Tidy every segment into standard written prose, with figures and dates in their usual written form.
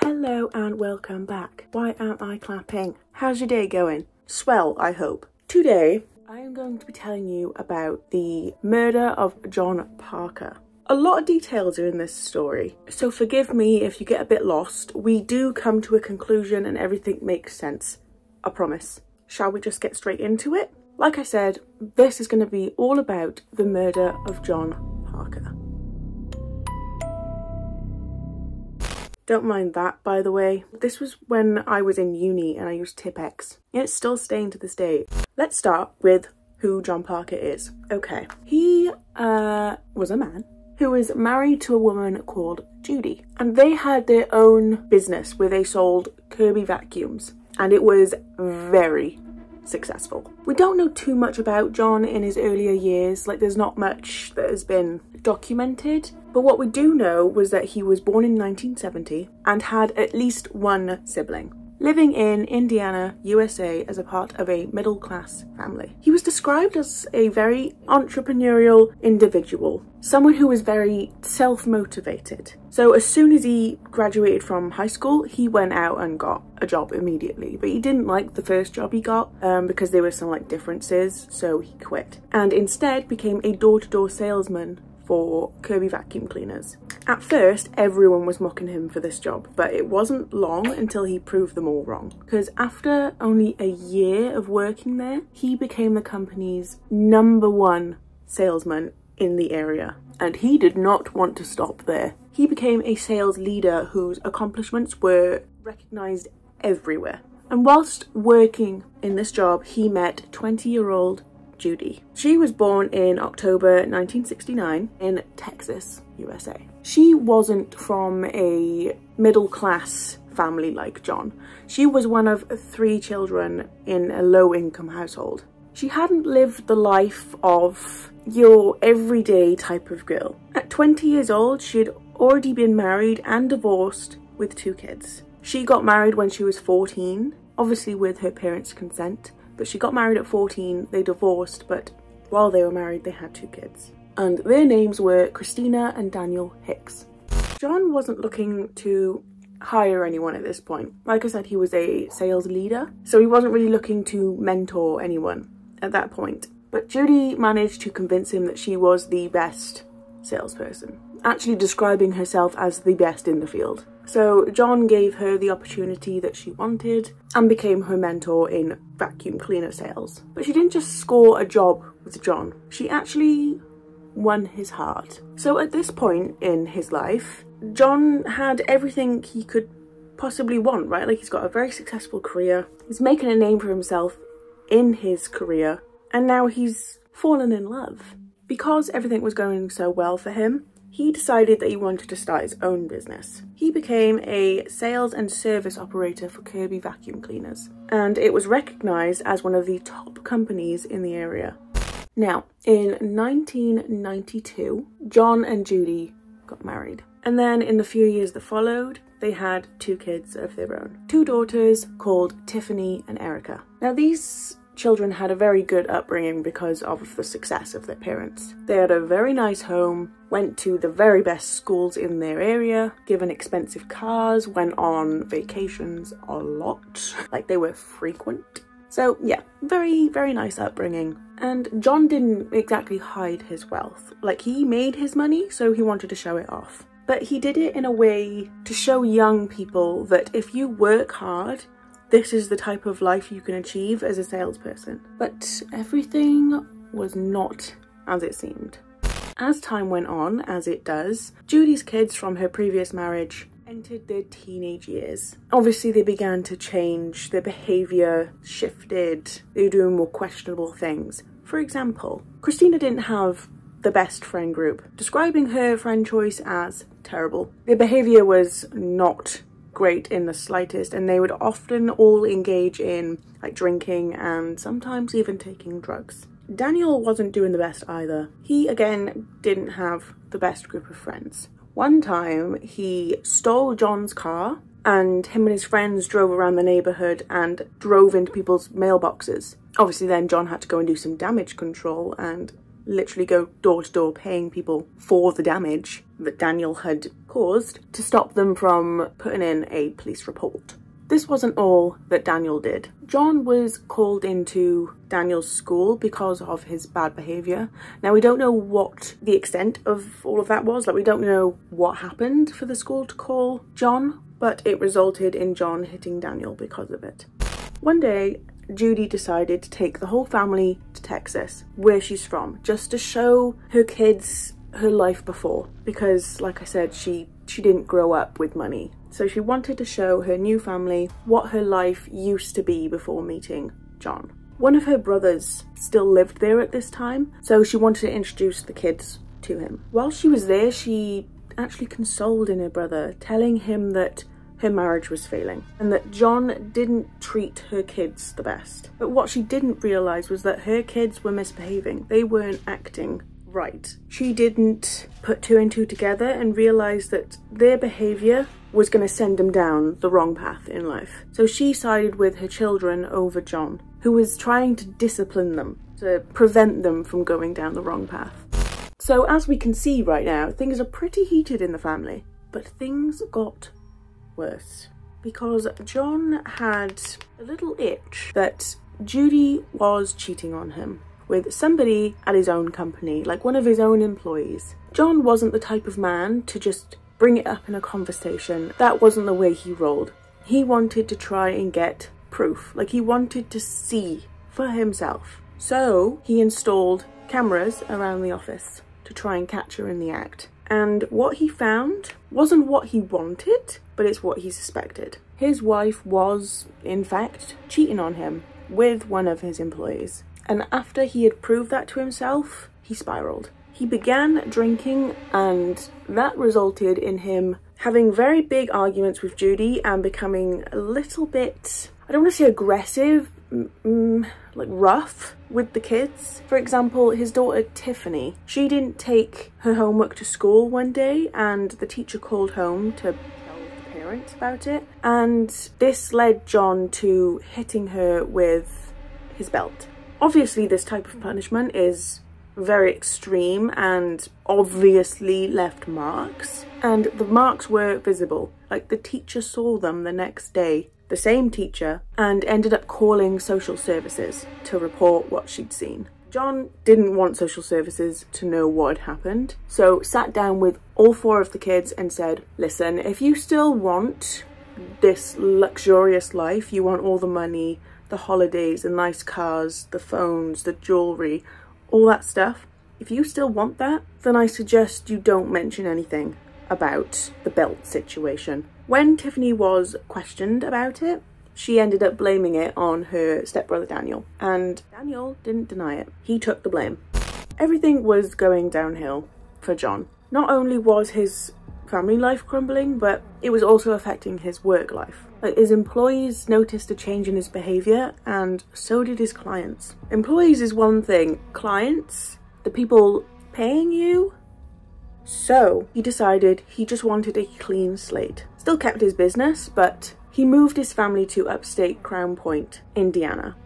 Hello and welcome back. Why am I clapping? How's your day going? Swell, I hope. Today, I am going to be telling you about the murder of John Parker. A lot of details are in this story, so forgive me if you get a bit lost. We do come to a conclusion and everything makes sense. I promise. Shall we just get straight into it? Like I said, this is going to be all about the murder of John Parker. Don't mind that, by the way. This was when I was in uni and I used Tipp-Ex. It's still staying to this day. Let's start with who John Parker is. Okay, he was a man who was married to a woman called Judy. And they had their own business where they sold Kirby vacuums. And it was very successful. We don't know too much about John in his earlier years. Like, there's not much that has been documented. But what we do know was that he was born in 1970 and had at least one sibling, living in Indiana, USA as a part of a middle-class family. He was described as a very entrepreneurial individual, someone who was very self-motivated. So as soon as he graduated from high school, he went out and got a job immediately. But he didn't like the first job he got because there were some differences, so he quit. And instead became a door-to-door salesman for Kirby vacuum cleaners. At first, everyone was mocking him for this job, but it wasn't long until he proved them all wrong. Because after only a year of working there, he became the company's #1 salesman in the area. And he did not want to stop there. He became a sales leader whose accomplishments were recognized everywhere. And whilst working in this job, he met 20-year-old Judy. She was born in October 1969 in Texas, USA. She wasn't from a middle-class family like John. She was one of 3 children in a low-income household. She hadn't lived the life of your everyday type of girl. At 20 years old, she had already been married and divorced with 2 kids. She got married when she was 14, obviously with her parents' consent. But she got married at 14, they divorced, but while they were married, they had 2 kids. And their names were Christina and Daniel Hicks. John wasn't looking to hire anyone at this point. Like I said, he was a sales leader, so he wasn't really looking to mentor anyone at that point. But Judy managed to convince him that she was the best salesperson, actually describing herself as the best in the field. So John gave her the opportunity that she wanted and became her mentor in vacuum cleaner sales. But she didn't just score a job with John, she actually won his heart. So at this point in his life, John had everything he could possibly want, right? Like, he's got a very successful career, he's making a name for himself in his career, and now he's fallen in love. Because everything was going so well for him, he decided that he wanted to start his own business. He became a sales and service operator for Kirby vacuum cleaners, and it was recognised as one of the top companies in the area. Now, in 1992, John and Judy got married. And then in the few years that followed, they had 2 kids of their own. 2 daughters called Tiffany and Erica. Now, these children had a very good upbringing because of the success of their parents. They had a very nice home, went to the very best schools in their area, given expensive cars, went on vacations a lot, like they were frequent. So yeah, very, very nice upbringing. And John didn't exactly hide his wealth. Like, he made his money, so he wanted to show it off. But he did it in a way to show young people that if you work hard, this is the type of life you can achieve as a salesperson. But everything was not as it seemed. As time went on, as it does, Judy's kids from her previous marriage entered their teenage years. Obviously, they began to change, their behaviour shifted, they were doing more questionable things. For example, Christina didn't have the best friend group, describing her friend choice as terrible. Their behaviour was not great in the slightest, and they would often all engage in drinking and sometimes even taking drugs. Daniel wasn't doing the best either. He again didn't have the best group of friends. One time he stole John's car and him and his friends drove around the neighbourhood and drove into people's mailboxes. Obviously then John had to go and do some damage control and literally go door to door paying people for the damage. that Daniel had caused to stop them from putting in a police report. This wasn't all that Daniel did. John was called into Daniel's school because of his bad behaviour. Now, we don't know what the extent of all of that was. Like, we don't know what happened for the school to call John, but it resulted in John hitting Daniel because of it. One day, Judy decided to take the whole family to Texas, where she's from, just to show her kids her life before, because like I said, she didn't grow up with money. So she wanted to show her new family what her life used to be before meeting John. One of her brothers still lived there at this time, so she wanted to introduce the kids to him. While she was there, she actually consoled in her brother, telling him that her marriage was failing and that John didn't treat her kids the best. But what she didn't realise was that her kids were misbehaving. They weren't acting right. She didn't put two and two together and realise that their behaviour was going to send them down the wrong path in life. So she sided with her children over John, who was trying to discipline them, to prevent them from going down the wrong path. So as we can see right now, things are pretty heated in the family, but things got worse because John had a little itch that Judy was cheating on him with somebody at his own company, like one of his own employees. John wasn't the type of man to just bring it up in a conversation. That wasn't the way he rolled. He wanted to try and get proof, like he wanted to see for himself. So he installed cameras around the office to try and catch her in the act. And what he found wasn't what he wanted, but it's what he suspected. His wife was, in fact, cheating on him with one of his employees. And after he had proved that to himself, he spiraled. He began drinking, and that resulted in him having very big arguments with Judy and becoming a little bit, I don't want to say aggressive, like rough with the kids. For example, his daughter Tiffany, she didn't take her homework to school one day and the teacher called home to tell the parents about it, and this led John to hitting her with his belt. Obviously, this type of punishment is very extreme and obviously left marks, and the marks were visible. Like, the teacher saw them the next day, the same teacher, and ended up calling social services to report what she'd seen. John didn't want social services to know what had happened, so sat down with all four of the kids and said, listen, if you still want this luxurious life, you want all the money, the holidays, the nice cars, the phones, the jewellery, all that stuff, if you still want that, then I suggest you don't mention anything about the belt situation. When Tiffany was questioned about it, she ended up blaming it on her stepbrother Daniel, and Daniel didn't deny it. He took the blame. Everything was going downhill for John. Not only was his family life crumbling, but it was also affecting his work life. Like, his employees noticed a change in his behaviour, and so did his clients. Employees is one thing, clients, the people paying you. So he decided he just wanted a clean slate. Still kept his business, but he moved his family to upstate Crown Point, Indiana.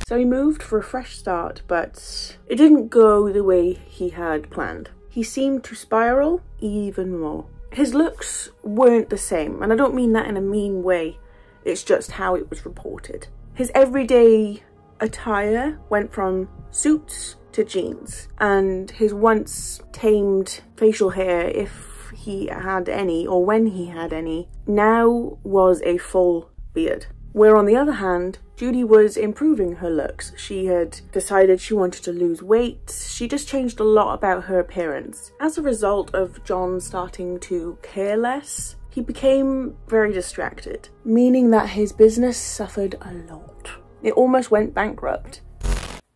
So he moved for a fresh start, but it didn't go the way he had planned. He seemed to spiral even more. His looks weren't the same, and I don't mean that in a mean way. It's just how it was reported. His everyday attire went from suits to jeans, and his once tamed facial hair, if he had any, or when he had any, now was a full beard. Where on the other hand, Judy was improving her looks. She had decided she wanted to lose weight. She just changed a lot about her appearance. As a result of John starting to care less, he became very distracted, meaning that his business suffered a lot. It almost went bankrupt.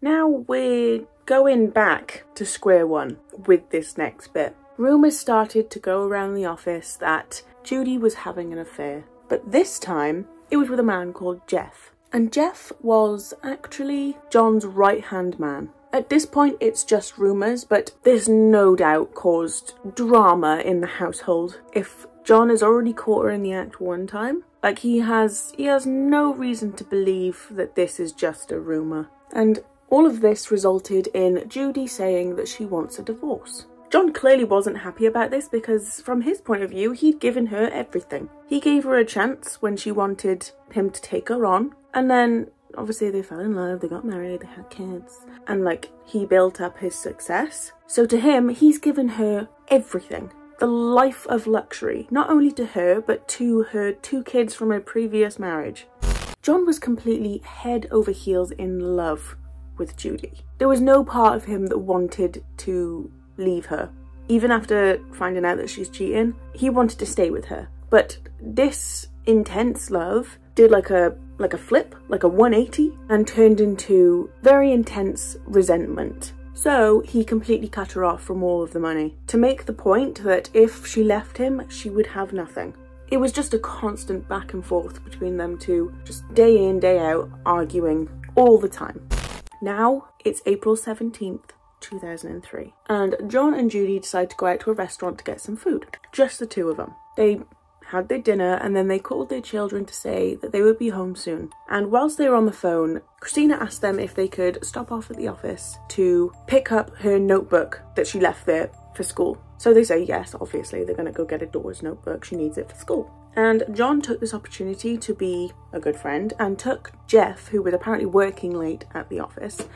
Now we're going back to square one with this next bit. Rumours started to go around the office that Judy was having an affair, but this time it was with a man called Jeff. And Jeff was actually John's right-hand man. At this point, it's just rumours, but this no doubt caused drama in the household. If John has already caught her in the act one time, like, he has no reason to believe that this is just a rumour. And all of this resulted in Judy saying that she wants a divorce. John clearly wasn't happy about this because from his point of view, he'd given her everything. He gave her a chance when she wanted him to take her on, and then obviously they fell in love, they got married, they had kids, and like he built up his success. So to him, he's given her everything. The life of luxury, not only to her, but to her 2 kids from a previous marriage. John was completely head over heels in love with Judy. There was no part of him that wanted to leave her. Even after finding out that she's cheating, he wanted to stay with her. But this intense love did like a flip, like a 180, and turned into very intense resentment. So he completely cut her off from all of the money to make the point that if she left him, she would have nothing. It was just a constant back and forth between them two, just day in, day out, arguing all the time. Now it's April 17th, 2003, and John and Judy decide to go out to a restaurant to get some food. Just the 2 of them. They had their dinner and then they called their children to say that they would be home soon. And whilst they were on the phone, Christina asked them if they could stop off at the office to pick up her notebook that she left there for school. So they say yes, obviously they're going to go get Adora's notebook, she needs it for school. And John took this opportunity to be a good friend and took Jeff, who was apparently working late at the office,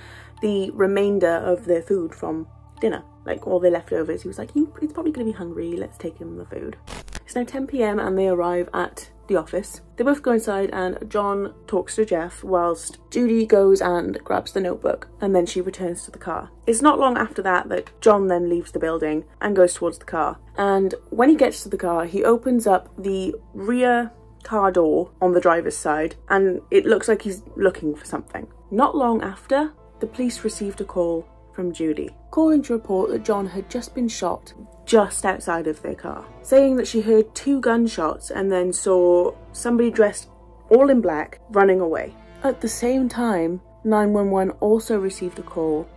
the remainder of their food from dinner, like all their leftovers. He was like, he's probably going to be hungry, let's take him the food. It's now 10 PM and they arrive at the office. They both go inside and John talks to Jeff whilst Judy goes and grabs the notebook, and then she returns to the car. It's not long after that that John then leaves the building and goes towards the car. And when he gets to the car, he opens up the rear car door on the driver's side and it looks like he's looking for something. Not long after, the police received a call from Judy, calling to report that John had just been shot just outside of their car, saying that she heard 2 gunshots and then saw somebody dressed all in black running away. At the same time, 911 also received a call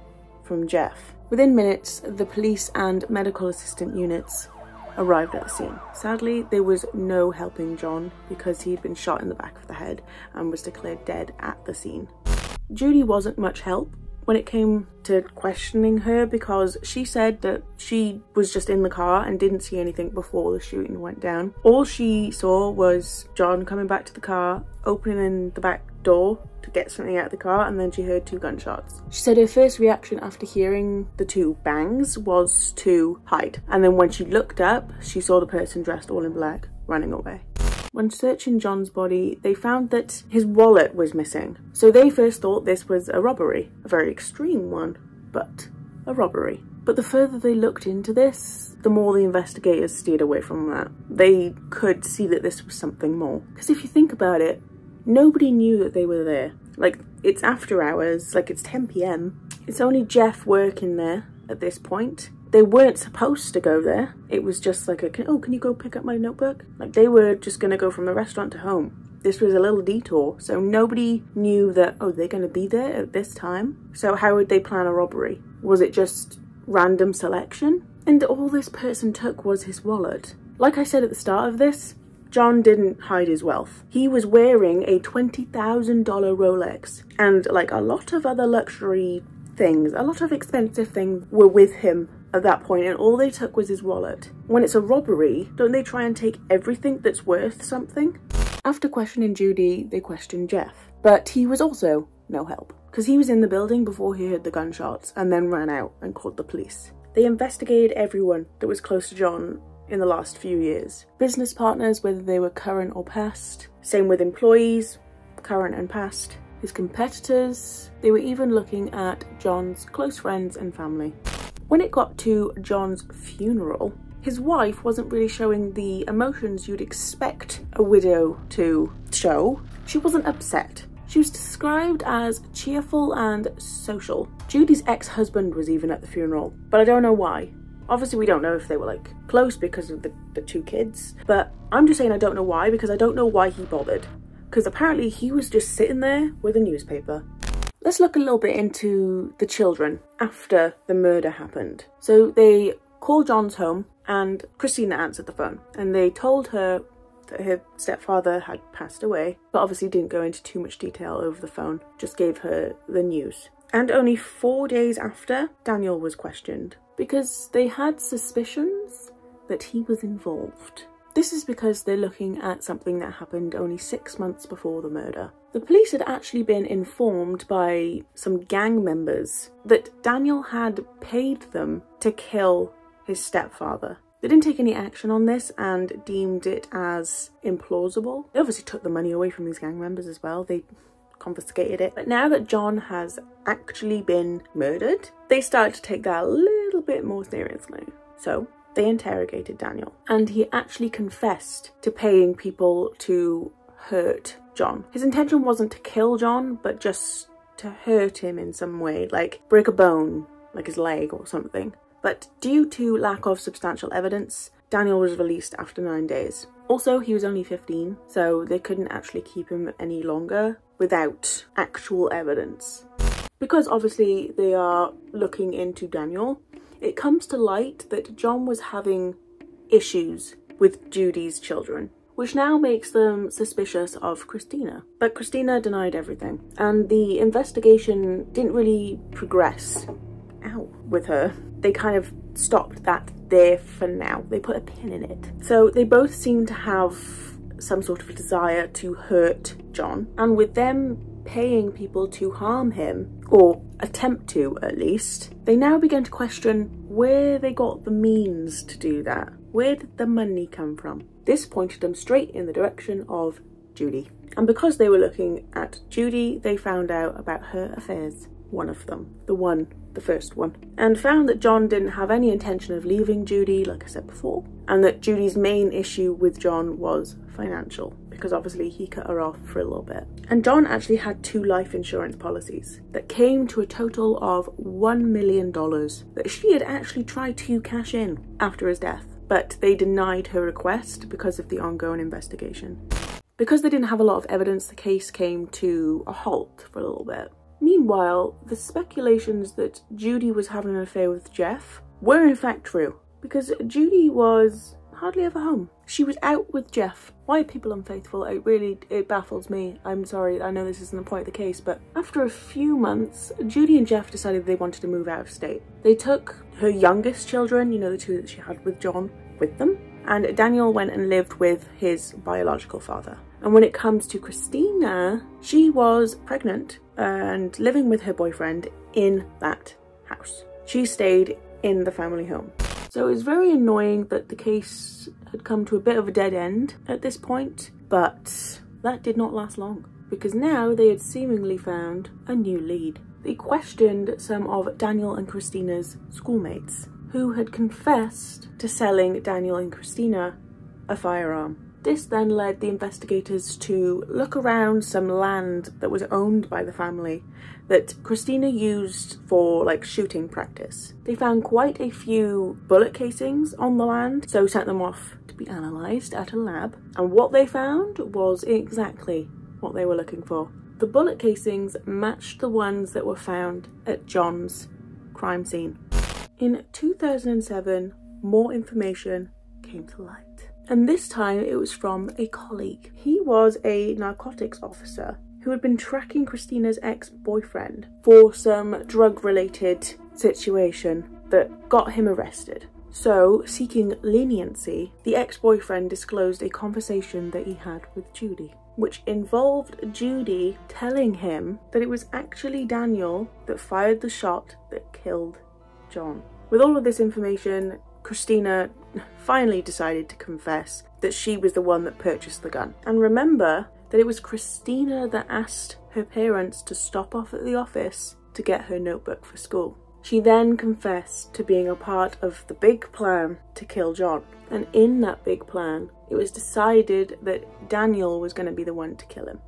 from Jeff. Within minutes, the police and medical assistant units arrived at the scene. Sadly, there was no helping John because he'd been shot in the back of the head and was declared dead at the scene. Judy wasn't much help when it came to questioning her because she said that she was just in the car and didn't see anything before the shooting went down. All she saw was John coming back to the car, opening the back door to get something out of the car, and then she heard 2 gunshots. She said her first reaction after hearing the 2 bangs was to hide, and then when she looked up, she saw the person dressed all in black running away. When searching John's body, they found that his wallet was missing. So they first thought this was a robbery, a very extreme one, but a robbery. But the further they looked into this, the more the investigators steered away from that. They could see that this was something more. Because if you think about it, nobody knew that they were there. Like, it's after hours, like it's 10 PM. It's only Jeff working there at this point. They weren't supposed to go there. It was just like can you go pick up my notebook? Like, they were just gonna go from the restaurant to home. This was a little detour, so nobody knew that, oh, they're gonna be there at this time. So how would they plan a robbery? Was it just random selection? And all this person took was his wallet. Like I said at the start of this, John didn't hide his wealth. He was wearing a $20,000 Rolex, and like a lot of other luxury things, a lot of expensive things were with him at that point, and all they took was his wallet. When it's a robbery, don't they try and take everything that's worth something? After questioning Judy, they questioned Jeff, but he was also no help because he was in the building before he heard the gunshots and then ran out and called the police. They investigated everyone that was close to John in the last few years. Business partners, whether they were current or past. Same with employees, current and past. His competitors. They were even looking at John's close friends and family. When it got to John's funeral, his wife wasn't really showing the emotions you'd expect a widow to show. She wasn't upset. She was described as cheerful and social. Judy's ex-husband was even at the funeral, but I don't know why. Obviously, we don't know if they were like close because of the 2 kids, but I'm just saying I don't know why because I don't know why he bothered. Because apparently he was just sitting there with a newspaper. Let's look a little bit into the children after the murder happened. So they called John's home and Christina answered the phone and they told her that her stepfather had passed away, but obviously didn't go into too much detail over the phone, just gave her the news. And only 4 days after, Daniel was questioned. because they had suspicions that he was involved. This is because they're looking at something that happened only 6 months before the murder. The police had actually been informed by some gang members that Daniel had paid them to kill his stepfather. They didn't take any action on this and deemed it as implausible. They obviously took the money away from these gang members as well. They confiscated it. But now that John has actually been murdered, they started to take that a little bit more seriously. So they interrogated Daniel, and he actually confessed to paying people to hurt John. His intention wasn't to kill John, but just to hurt him in some way, like break a bone, like his leg or something. But due to lack of substantial evidence, Daniel was released after 9 days. Also, he was only 15, so they couldn't actually keep him any longer without actual evidence. Because obviously they are looking into Daniel, it comes to light that John was having issues with Judy's children, which now makes them suspicious of Christina. But Christina denied everything, and the investigation didn't really progress with her. They kind of stopped that there for now. They put a pin in it. So they both seem to have some sort of desire to hurt John, and with them paying people to harm him, or attempt to at least, they now begin to question where they got the means to do that. Where did the money come from? This pointed them straight in the direction of Judy. And because they were looking at Judy, they found out about her affairs. One of them. The first one. And found that John didn't have any intention of leaving Judy, like I said before. And that Judy's main issue with John was financial, because obviously he cut her off for a little bit. And John actually had 2 life insurance policies that came to a total of $1 million that she had actually tried to cash in after his death, but they denied her request because of the ongoing investigation. Because they didn't have a lot of evidence, the case came to a halt for a little bit. Meanwhile, the speculations that Judy was having an affair with Jeff were in fact true, because Judy was hardly ever home. She was out with Jeff. Why are people unfaithful? It baffles me. I'm sorry, I know this isn't the point of the case, but after a few months, Judy and Jeff decided they wanted to move out of state. They took her youngest children, you know, the 2 that she had with John, with them, and Daniel went and lived with his biological father. And when it comes to Christina, she was pregnant and living with her boyfriend in that house. She stayed in the family home. So it was very annoying that the case had come to a bit of a dead end at this point, but that did not last long, because now they had seemingly found a new lead. They questioned some of Daniel and Christina's schoolmates, who had confessed to selling Daniel and Christina a firearm. This then led the investigators to look around some land that was owned by the family that Christina used for like shooting practice. They found quite a few bullet casings on the land, so sent them off to be analysed at a lab. And what they found was exactly what they were looking for. The bullet casings matched the ones that were found at John's crime scene. In 2007, more information came to light. And this time it was from a colleague. He was a narcotics officer who had been tracking Christina's ex-boyfriend for some drug-related situation that got him arrested. So, seeking leniency, the ex-boyfriend disclosed a conversation that he had with Judy, which involved Judy telling him that it was actually Daniel that fired the shot that killed John. With all of this information, Christina finally decided to confess that she was the one that purchased the gun. And remember that it was Christina that asked her parents to stop off at the office to get her notebook for school. She then confessed to being a part of the big plan to kill John. And in that big plan, it was decided that Daniel was going to be the one to kill him.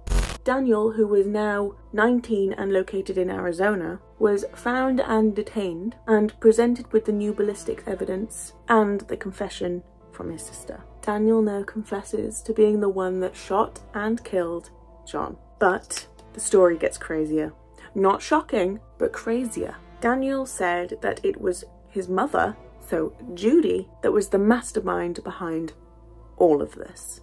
Daniel, who was now 19 and located in Arizona, was found and detained and presented with the new ballistics evidence and the confession from his sister. Daniel now confesses to being the one that shot and killed John. But the story gets crazier. Not shocking, but crazier. Daniel said that it was his mother, so Judy, that was the mastermind behind all of this.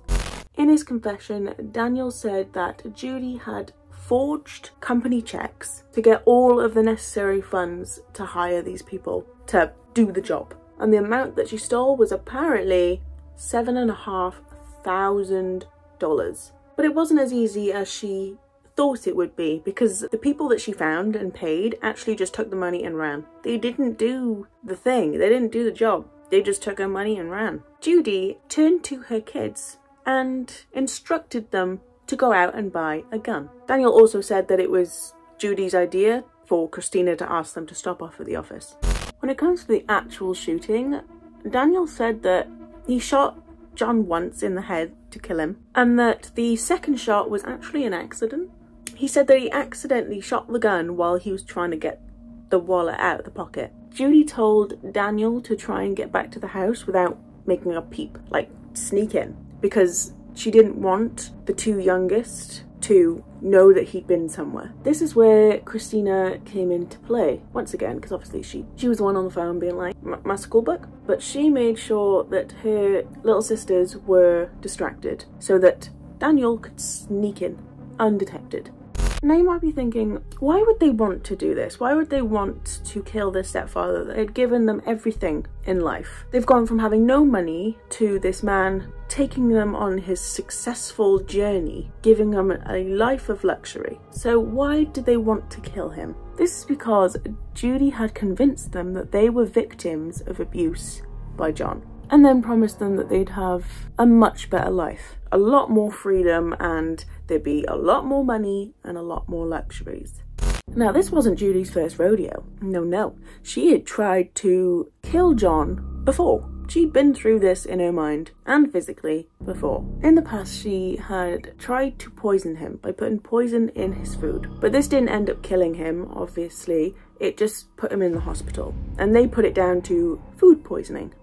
In his confession, Daniel said that Judy had forged company checks to get all of the necessary funds to hire these people to do the job. And the amount that she stole was apparently $7,500. But it wasn't as easy as she thought it would be, because the people that she found and paid actually just took the money and ran. They didn't do the thing. They didn't do the job. They just took her money and ran. Judy turned to her kids and instructed them to go out and buy a gun. Daniel also said that it was Judy's idea for Christina to ask them to stop off at the office. When it comes to the actual shooting, Daniel said that he shot John once in the head to kill him, and that the second shot was actually an accident. He said that he accidentally shot the gun while he was trying to get the wallet out of the pocket. Judy told Daniel to try and get back to the house without making a peep, like sneak in, because she didn't want the two youngest to know that he'd been somewhere. This is where Christina came into play once again, because obviously she was the one on the phone being like, my school book, but she made sure that her little sisters were distracted so that Daniel could sneak in undetected. Now you might be thinking, why would they want to do this? Why would they want to kill their stepfather? They had given them everything in life. They've gone from having no money to this man taking them on his successful journey, giving them a life of luxury. So why did they want to kill him? This is because Judy had convinced them that they were victims of abuse by John, and then promised them that they'd have a much better life, a lot more freedom, and there'd be a lot more money and a lot more luxuries. Now, this wasn't Judy's first rodeo. No. She had tried to kill John before. She'd been through this in her mind and physically before. In the past, she had tried to poison him by putting poison in his food. But this didn't end up killing him, obviously. It just put him in the hospital. And they put it down to food poisoning.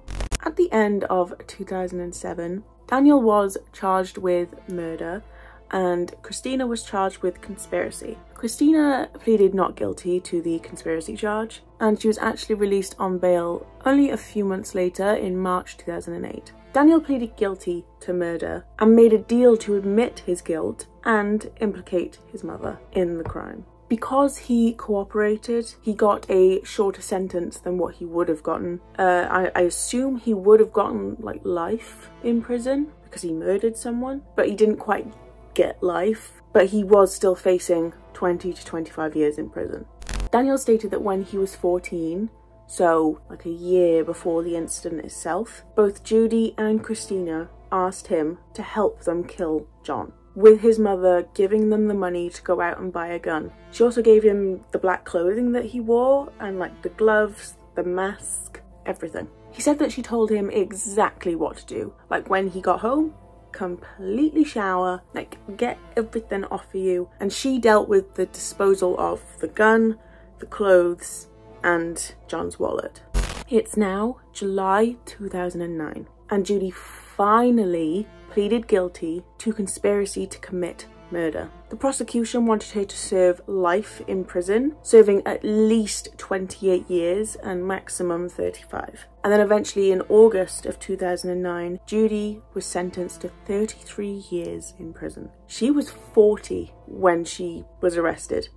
At the end of 2007, Daniel was charged with murder and Christina was charged with conspiracy. Christina pleaded not guilty to the conspiracy charge, and she was actually released on bail only a few months later in March 2008. Daniel pleaded guilty to murder and made a deal to admit his guilt and implicate his mother in the crime. Because he cooperated, he got a shorter sentence than what he would have gotten. I assume he would have gotten like life in prison because he murdered someone, but he didn't quite get life. But he was still facing 20 to 25 years in prison. Daniel stated that when he was 14, so like a year before the incident itself, both Judy and Christina asked him to help them kill John, with his mother giving them the money to go out and buy a gun. She also gave him the black clothing that he wore and like the gloves, the mask, everything. He said that she told him exactly what to do. Like when he got home, completely shower, like get everything off of you. And she dealt with the disposal of the gun, the clothes, and John's wallet. It's now July 2009 and Judy finally pleaded guilty to conspiracy to commit murder. The prosecution wanted her to serve life in prison, serving at least 28 years and maximum 35. And then eventually in August of 2009, Judy was sentenced to 33 years in prison. She was 40 when she was arrested,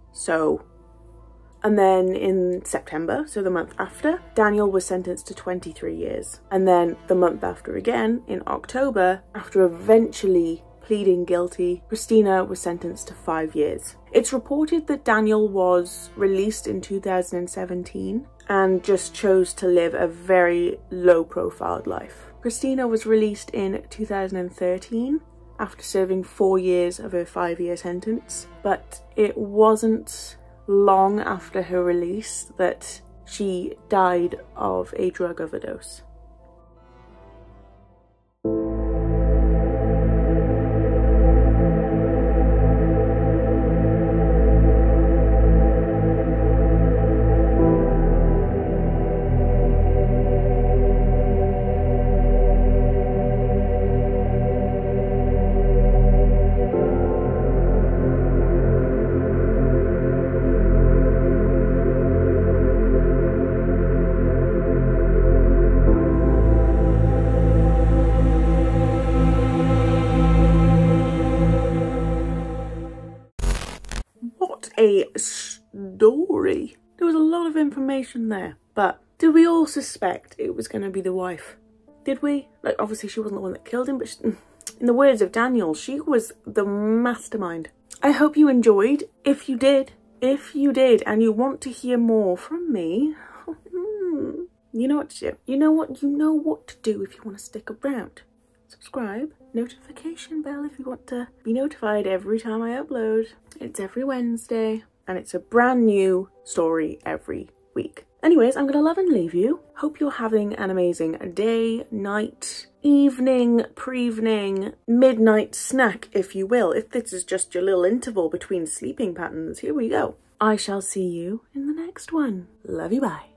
and then in September, so the month after, Daniel was sentenced to 23 years. And then the month after again, in October, after eventually pleading guilty, Christina was sentenced to 5 years. It's reported that Daniel was released in 2017 and just chose to live a very low-profile life. Christina was released in 2013 after serving 4 years of her 5-year sentence, but it wasn't long after her release that she died of a drug overdose. A story. There was a lot of information there, but Did we all suspect it was going to be the wife? Did we? Like, obviously she wasn't the one that killed him, but she, in the words of Daniel, she was the mastermind. I hope you enjoyed. If you did, and you want to hear more from me, you know what to do. You know what to do if you want to stick around. Subscribe, notification bell if you want to be notified every time I upload. It's every Wednesday, and it's a brand new story every week. Anyways, I'm gonna love and leave you. Hope you're having an amazing day, night, evening, pre-evening, midnight snack, if you will. If this is just your little interval between sleeping patterns, here we go. I shall see you in the next one. Love you, bye.